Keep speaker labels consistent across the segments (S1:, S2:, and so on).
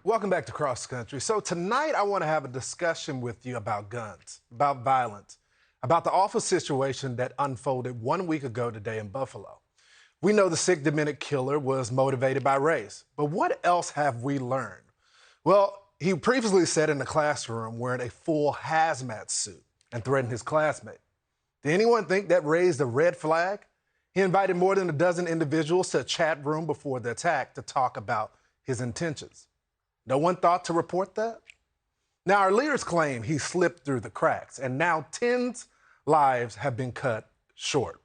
S1: Welcome back to Cross Country. So tonight I want to have a discussion with you about guns, about violence, about the awful situation that unfolded 1 week ago today in Buffalo. We know the sick, demented killer was motivated by race, but what else have we learned? Well, he previously sat in the classroom wearing a full hazmat suit and threatened his classmate. Did anyone think that raised a red flag? He invited more than a dozen individuals to a chat room before the attack to talk about his intentions. No one thought to report that? Now, our leaders claim he slipped through the cracks, and now tens lives have been cut short.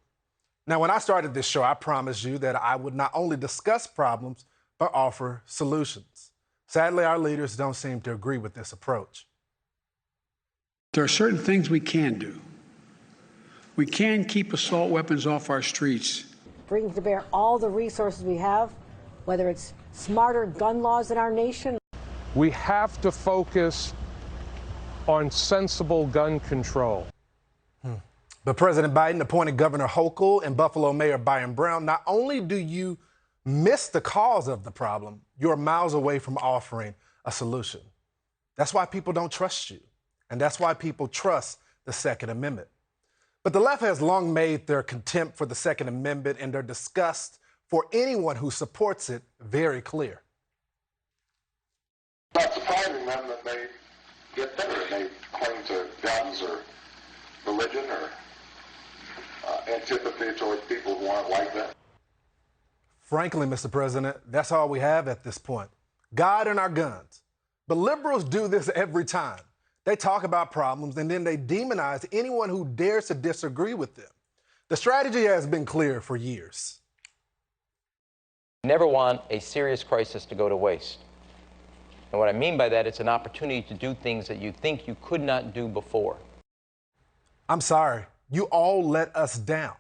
S1: Now, when I started this show, I promised you that I would not only discuss problems, but offer solutions. Sadly, our leaders don't seem to agree with this approach.
S2: There are certain things we can do. We can keep assault weapons off our streets.
S3: Bring to bear all the resources we have, whether it's smarter gun laws in our nation.
S4: We have to focus on sensible gun control.
S1: But President Biden appointed Governor Hochul and Buffalo Mayor Byron Brown. Not only do you miss the cause of the problem, you're miles away from offering a solution. That's why people don't trust you. And that's why people trust the Second Amendment. But the left has long made their contempt for the Second Amendment and their disgust for anyone who supports it very clear.
S5: Not surprising then that they get bitter and they cling to guns or religion or antipathy towards people who aren't like them.
S1: Frankly, Mr. President, that's all we have at this point. God and our guns. But liberals do this every time. They talk about problems and then they demonize anyone who dares to disagree with them. The strategy has been clear for years.
S6: Never want a serious crisis to go to waste. And what I mean by that, it's an opportunity to do things that you think you could not do before.
S1: I'm sorry, you all let us down.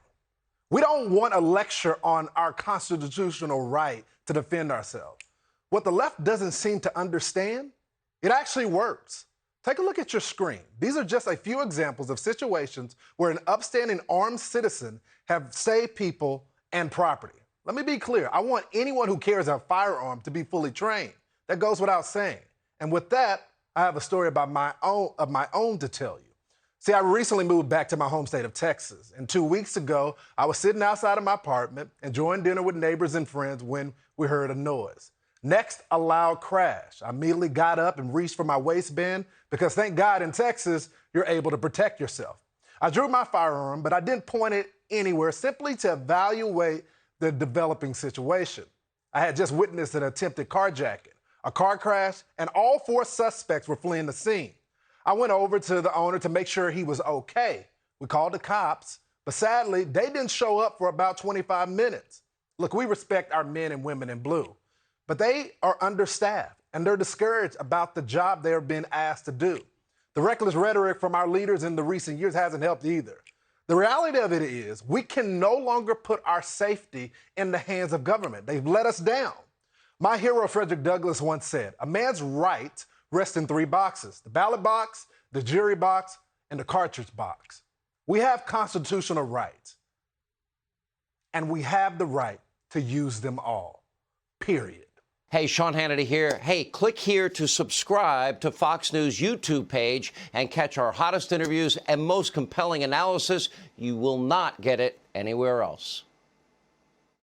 S1: We don't want a lecture on our constitutional right to defend ourselves. What the left doesn't seem to understand, it actually works. Take a look at your screen. These are just a few examples of situations where an upstanding armed citizen have saved people and property. Let me be clear. I want anyone who carries a firearm to be fully trained. That goes without saying. And with that, I have a story about my own to tell you. See, I recently moved back to my home state of Texas. And 2 weeks ago, I was sitting outside of my apartment enjoying dinner with neighbors and friends when we heard a noise. Next, a loud crash. I immediately got up and reached for my waistband because thank God in Texas, you're able to protect yourself. I drew my firearm, but I didn't point it anywhere, simply to evaluate the developing situation. I had just witnessed an attempted carjacking, a car crash, and all four suspects were fleeing the scene. I went over to the owner to make sure he was okay. We called the cops, but sadly, they didn't show up for about 25 minutes. Look, we respect our men and women in blue, but they are understaffed and they're discouraged about the job they're being asked to do. The reckless rhetoric from our leaders in the recent years hasn't helped either. The reality of it is we can no longer put our safety in the hands of government. They've let us down. My hero, Frederick Douglass, once said, a man's right rests in three boxes: the ballot box, the jury box, and the cartridge box. We have constitutional rights, and we have the right to use them all, period.
S7: Hey, Sean Hannity here. Hey, click here to subscribe to Fox News YouTube page and catch our hottest interviews and most compelling analysis. You will not get it anywhere else.